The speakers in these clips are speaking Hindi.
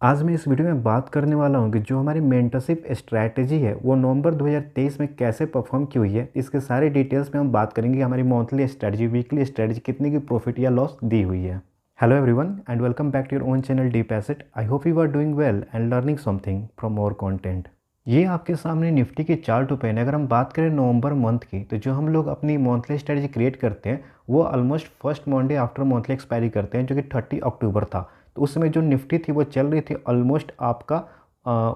आज मैं इस वीडियो में बात करने वाला हूँ कि जो हमारी मेंटरशिप स्ट्रैटेजी है वो नवंबर 2023 में कैसे परफॉर्म की हुई है। इसके सारे डिटेल्स में हम बात करेंगे कि हमारी मंथली स्ट्रैटेजी, वीकली स्ट्रैटेजी कितने की प्रॉफिट या लॉस दी हुई है। Hello everyone and welcome back to your own channel Deep Asset. I hope you are doing well and learning something from our content. ये आपके सामने निफ्टी की चार्ट ओपन है। अगर हम बात करें नवंबर मंथ की, तो जो हम लोग अपनी मंथली स्ट्रैटेजी क्रिएट करते हैं वो almost first Monday after monthly expiry करते हैं, जो कि 30 अक्टूबर था। तो उस समय जो निफ्टी थी वो चल रही थी ऑलमोस्ट आपका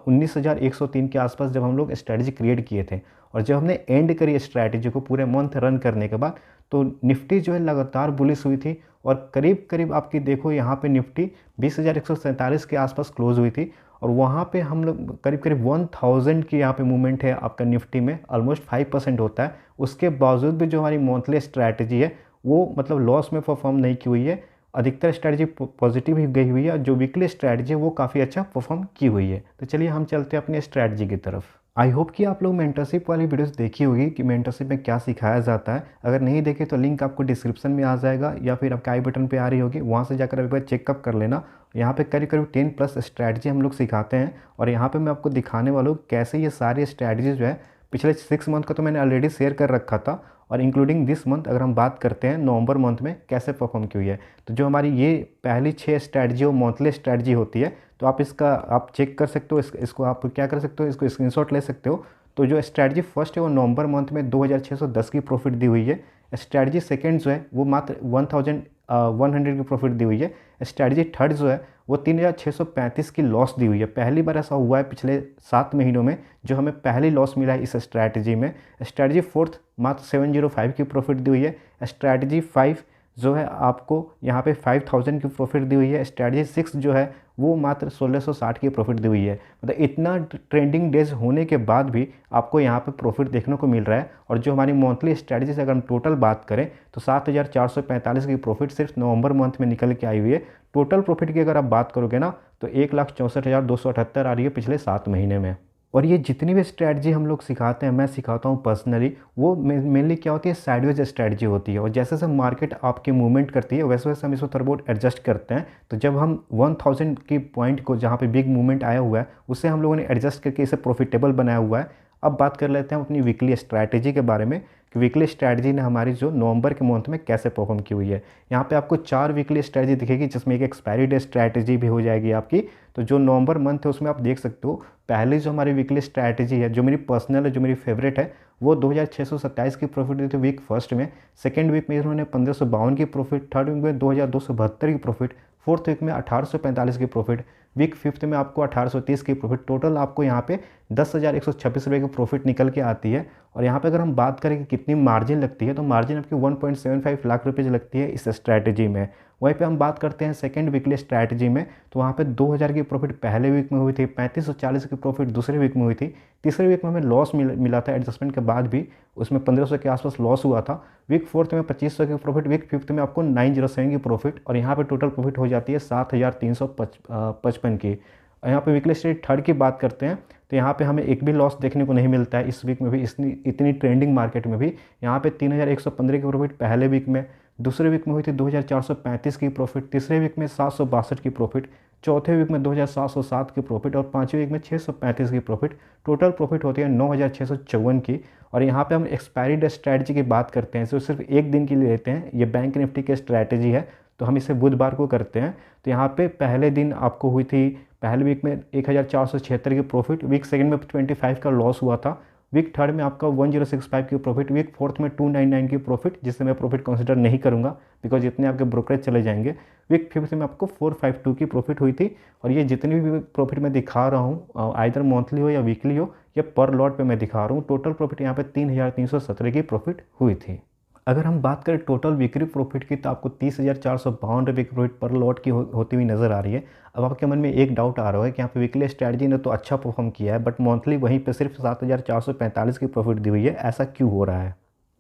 19,103 के आसपास जब हम लोग स्ट्रैटेजी क्रिएट किए थे। और जब हमने एंड करी स्ट्रैटेजी को पूरे मंथ रन करने के बाद, तो निफ्टी जो है लगातार बुलिश हुई थी और करीब करीब आपकी देखो यहाँ पे निफ्टी 20,147 के आसपास क्लोज हुई थी। और वहाँ पे हम लोग करीब करीब 1000 की यहाँ पे मूवमेंट है आपका निफ्टी में, ऑलमोस्ट 5% होता है। उसके बावजूद भी जो हमारी मंथली स्ट्रैटेजी है वो मतलब लॉस में परफॉर्म नहीं की हुई है। अधिकतर स्ट्रैटेजी पॉजिटिव ही गई हुई है। जो वीकली स्ट्रैटेजी है वो काफ़ी अच्छा परफॉर्म की हुई है। तो चलिए हम चलते हैं अपनी स्ट्रैटेजी की तरफ। आई होप कि आप लोग मेंटरशिप वाली वीडियोस देखी होगी कि मेंटरशिप में क्या सिखाया जाता है। अगर नहीं देखे तो लिंक आपको डिस्क्रिप्शन में आ जाएगा या फिर आपके आई बटन पे आ रही होगी, वहाँ से जाकर एक बार चेकअप कर लेना। यहाँ पे करीब करीब 10+ स्ट्रैटेजी हम लोग सिखाते हैं और यहाँ पे मैं आपको दिखाने वाला हूँ कैसे ये सारी स्ट्रैटेजी जो है पिछले 6 मंथ का तो मैंने ऑलरेडी शेयर कर रखा था, और इंक्लूडिंग दिस मंथ अगर हम बात करते हैं नवंबर मंथ में कैसे परफॉर्म की हुई है। तो जो हमारी ये पहली 6 स्ट्रैटेजी और मंथली स्ट्रैटेजी होती है, तो आप इसका आप चेक कर सकते हो। इसको आप क्या कर सकते हो, इसको स्क्रीनशॉट ले सकते हो। तो जो स्ट्रैटेजी फर्स्ट है वो नवंबर मंथ में 2610 की प्रॉफिट दी हुई है। स्ट्रैटेजी सेकेंड जो है वो मात्र 1100 की प्रॉफिट दी हुई है। स्ट्रैटेजी थर्ड जो है वो 3635 की लॉस दी हुई है। पहली बार ऐसा हुआ है पिछले 7 महीनों में जो हमें पहली लॉस मिला है इस स्ट्रैटेजी में। स्ट्रैटेजी फोर्थ मात्र 705 की प्रॉफिट दी हुई है। स्ट्रैटेजी 5 जो है आपको यहाँ पे 5000 की प्रॉफिट दी हुई है। स्ट्रैटेजी 6 जो है वो मात्र 1660 की प्रॉफिट दी हुई है। मतलब इतना ट्रेंडिंग डेज होने के बाद भी आपको यहाँ पे प्रॉफिट देखने को मिल रहा है। और जो हमारी मंथली स्ट्रैटेजी से अगर हम टोटल बात करें तो 7445 की प्रॉफिट सिर्फ नवंबर मंथ में निकल के आई हुई है। टोटल प्रॉफिट की अगर आप बात करोगे ना तो 1,64,278 आ रही है पिछले 7 महीने में। और ये जितनी भी स्ट्रैटेजी हम लोग सिखाते हैं, मैं सिखाता हूँ पर्सनली, वो मेनली क्या होती है, साइडवेज स्ट्रैटेजी होती है। और जैसे जैसे मार्केट आपकी मूवमेंट करती है वैसे वैसे हम इसको थोड़ा बहुत एडजस्ट करते हैं। तो जब हम 1000 की पॉइंट को, जहाँ पे बिग मूवमेंट आया हुआ है, उससे हम लोगों ने एडजस्ट करके इसे प्रॉफिटेबल बनाया हुआ है। अब बात कर लेते हैं अपनी वीकली स्ट्रैटेजी के बारे में कि वीकली स्ट्रैटेजी ने हमारी जो नवंबर के मंथ में कैसे परफॉर्म की हुई है। यहाँ पे आपको 4 वीकली स्ट्रैटेजी दिखेगी, जिसमें एक एक्सपायरी डे स्ट्रैटेजी भी हो जाएगी आपकी। तो जो नवंबर मंथ है उसमें आप देख सकते हो पहली जो हमारी वीकली स्ट्रैटेजी है, जो मेरी पर्सनल है, जो मेरी फेवरेट है, वो 2627 की प्रॉफिट दी थी वीक फर्स्ट में। सेकेंड वीक में इन्होंने 1552 की प्रॉफिट, थर्ड वीक में 2272 की प्रॉफिट, फोर्थ वीक में 1845 की प्रॉफिट, वीक फिफ्थ में आपको 1830 की प्रॉफिट। टोटल आपको यहाँ पे 10,126 रुपये की प्रॉफिट निकल के आती है। और यहाँ पे अगर हम बात करें कि कितनी मार्जिन लगती है, तो मार्जिन आपकी 1.75 लाख रुपये लगती है इस स्ट्रैटेजी में। वहीं पे हम बात करते हैं सेकंड वीकली स्ट्रैटेजी में, तो वहाँ पे 2000 की प्रॉफिट पहले वीक में हुई थी, 3540 की प्रॉफिट दूसरे वीक में हुई थी। तीसरे वीक में हमें लॉस मिला था एडजस्टमेंट के बाद भी, उसमें 1500 के आसपास लॉस हुआ था। वीक फोर्थ में 2500 की प्रॉफिट, वीक फिफ्थ में आपको 907 की प्रॉफिट, और यहाँ पे टोटल प्रॉफिट हो जाती है 7355 की। यहाँ पे वीकली स्ट्रैटेजी थर्ड की बात करते हैं तो यहाँ पे हमें एक भी लॉस देखने को नहीं मिलता है इस वीक में भी, इतनी ट्रेंडिंग मार्केट में भी। यहाँ पे 3115 की प्रॉफिट पहले वीक में, दूसरे वीक में हुई थी 2435 की प्रॉफिट, तीसरे वीक में 762 की प्रॉफिट, चौथे वीक में 2707 की प्रॉफिट, और पाँचवें वीक में 635 की प्रॉफिट। टोटल प्रॉफिट होती है 9654 की। और यहाँ पे हम एक्सपायरी डे स्ट्रैटेजी की बात करते हैं, जो सिर्फ एक दिन के लिए लेते हैं। ये बैंक निफ्टी की स्ट्रैटेजी है, तो हम इसे बुधवार को करते हैं। तो यहाँ पे पहले दिन आपको हुई थी पहले वीक में 1476 की प्रॉफिट, वीक सेकंड में 25 का लॉस हुआ था, वीक थर्ड में आपका 1065 की प्रॉफिट, वीक फोर्थ में 299 की प्रॉफिट, जिससे मैं प्रॉफिट कंसिडर नहीं करूंगा बिकॉज इतने आपके ब्रोकरेज चले जाएंगे। वीक फिफ्थ में आपको 452 की प्रॉफिट हुई थी। और ये जितनी भी प्रॉफिट मैं दिखा रहा हूँ, आइदर मंथली हो या वीकली हो या पर लॉट पे मैं दिखा रहा हूँ, टोटल प्रॉफिट यहाँ पे 3317 की प्रॉफिट हुई थी। अगर हम बात करें टोटल वीकली प्रॉफिट की, तो आपको 30,452 रुपये की प्रॉफिट पर लॉट की होती हुई नज़र आ रही है। अब आपके मन में एक डाउट आ रहा है कि यहाँ पे वीकली स्ट्रैटेजी ने तो अच्छा परफॉर्म किया है, बट मंथली वहीं पे सिर्फ 7,445 की प्रॉफिट दी हुई है, ऐसा क्यों हो रहा है?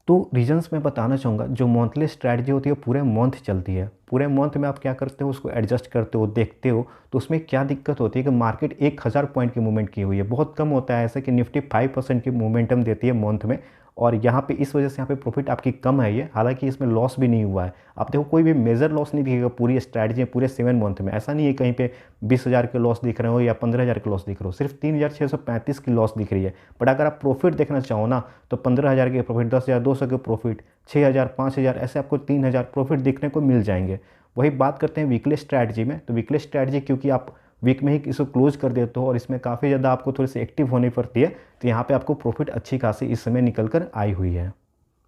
तो रीजंस मैं बताना चाहूँगा। जो मंथली स्ट्रैटेजी होती है पूरे मंथ चलती है। पूरे मंथ में आप क्या करते हो, उसको एडजस्ट करते हो, देखते हो। तो उसमें क्या दिक्कत होती है कि मार्केट 1000 पॉइंट की मूवमेंट की हुई है। बहुत कम होता है ऐसा कि निफ्टी 5% की मोमेंटम देती है मंथ में, और यहाँ पे इस वजह से यहाँ पे प्रॉफिट आपकी कम है ये, हालांकि इसमें लॉस भी नहीं हुआ है। आप देखो कोई भी मेजर लॉस नहीं दिखेगा पूरी स्ट्रैटेजी में, पूरे 7 मंथ में। ऐसा नहीं है कहीं पे 20,000 के लॉस दिख रहे हो या 15,000 के लॉस दिख रहे हो, सिर्फ 3,635 की लॉस दिख रही है। बट अगर आप प्रॉफिट देखना चाहो ना तो 15,000 के प्रॉफिट, 10,200 के प्रॉफिट, 6,000, 5,000, ऐसे आपको 3,000 प्रॉफिट दिखने को मिल जाएंगे। वही बात करते हैं वीकली स्ट्रैटेजी में। तो वीकली स्ट्रैटेजी क्योंकि आप वीक में ही इसको क्लोज कर देते हो और इसमें काफ़ी ज़्यादा आपको थोड़ी सी एक्टिव होनी पड़ती है, तो यहाँ पे आपको प्रॉफिट अच्छी खासी इस समय निकल कर आई हुई है।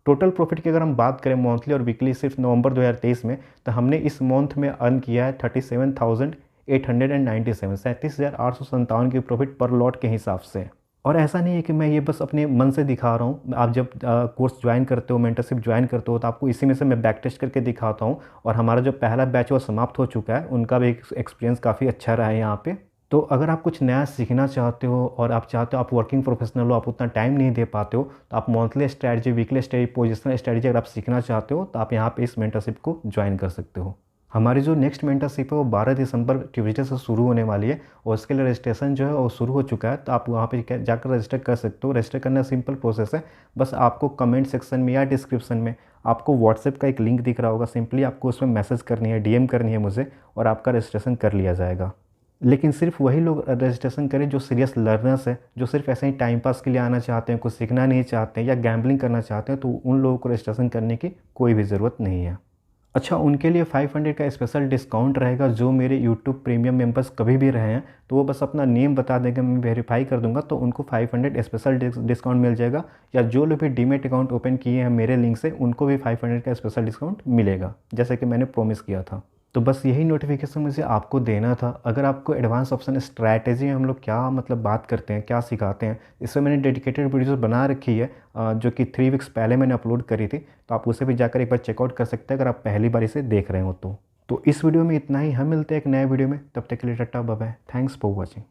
टोटल प्रॉफिट की अगर हम बात करें मंथली और वीकली सिर्फ नवंबर 2023 में, तो हमने इस मंथ में अर्न किया है 37,897, 37,857 की प्रॉफिट पर लॉट के हिसाब से। और ऐसा नहीं है कि मैं ये बस अपने मन से दिखा रहा हूँ। आप जब कोर्स ज्वाइन करते हो, मेंटरशिप ज्वाइन करते हो, तो आपको इसी में से मैं बैक टेस्ट करके दिखाता हूँ। और हमारा जो पहला बैच वो समाप्त हो चुका है, उनका भी एक्सपीरियंस काफ़ी अच्छा रहा है यहाँ पे। तो अगर आप कुछ नया सीखना चाहते हो और आप चाहते हो, आप वर्किंग प्रोफेशनल हो, आप उतना टाइम नहीं दे पाते हो, तो आप monthly strategy, weekly strategy, positional strategy अगर आप सीखना चाहते हो तो आप यहाँ पे इस मेंटरशिप को ज्वाइन कर सकते हो। हमारी जो नेक्स्ट मेंटरशिप है वो 12 दिसंबर ट्यूसडे से शुरू होने वाली है और उसके लिए रजिस्ट्रेशन जो है वो शुरू हो चुका है। तो आप वहाँ पे जाकर रजिस्टर कर सकते हो। रजिस्टर करना सिंपल प्रोसेस है, बस आपको कमेंट सेक्शन में या डिस्क्रिप्शन में आपको व्हाट्सएप का एक लिंक दिख रहा होगा, सिंपली आपको उसमें मैसेज करनी है, डीएम करनी है मुझे, और आपका रजिस्ट्रेशन कर लिया जाएगा। लेकिन सिर्फ वही लोग रजिस्ट्रेशन करें जो सीरियस लर्नर्स हैं, जो सिर्फ ऐसे ही टाइम पास के लिए आना चाहते हैं, कुछ सीखना नहीं चाहते हैं या गैम्बलिंग करना चाहते हैं, तो उन लोगों को रजिस्ट्रेशन करने की कोई भी ज़रूरत नहीं है। अच्छा, उनके लिए 500 का स्पेशल डिस्काउंट रहेगा। जो मेरे यूट्यूब प्रीमियम मेंबर्स कभी भी रहे हैं तो वो बस अपना नेम बता देंगे, मैं वेरीफाई कर दूंगा, तो उनको 500 स्पेशल डिस्काउंट मिल जाएगा। या जो लोग भी डीमेट अकाउंट ओपन किए हैं मेरे लिंक से, उनको भी 500 का स्पेशल डिस्काउंट मिलेगा, जैसे कि मैंने प्रॉमिस किया था। तो बस यही नोटिफिकेशन मुझे आपको देना था। अगर आपको एडवांस ऑप्शन स्ट्रैटेजी में हम लोग क्या मतलब बात करते हैं, क्या सिखाते हैं, इसमें मैंने डेडिकेटेड वीडियोस बना रखी है जो कि 3 वीक्स पहले मैंने अपलोड करी थी, तो आप उसे भी जाकर एक बार चेकआउट कर सकते हैं अगर आप पहली बार इसे देख रहे हो तो। इस वीडियो में इतना ही, हम मिलते हैं एक नए वीडियो में, तब तक के लिए tata bye bye, thanks for watching.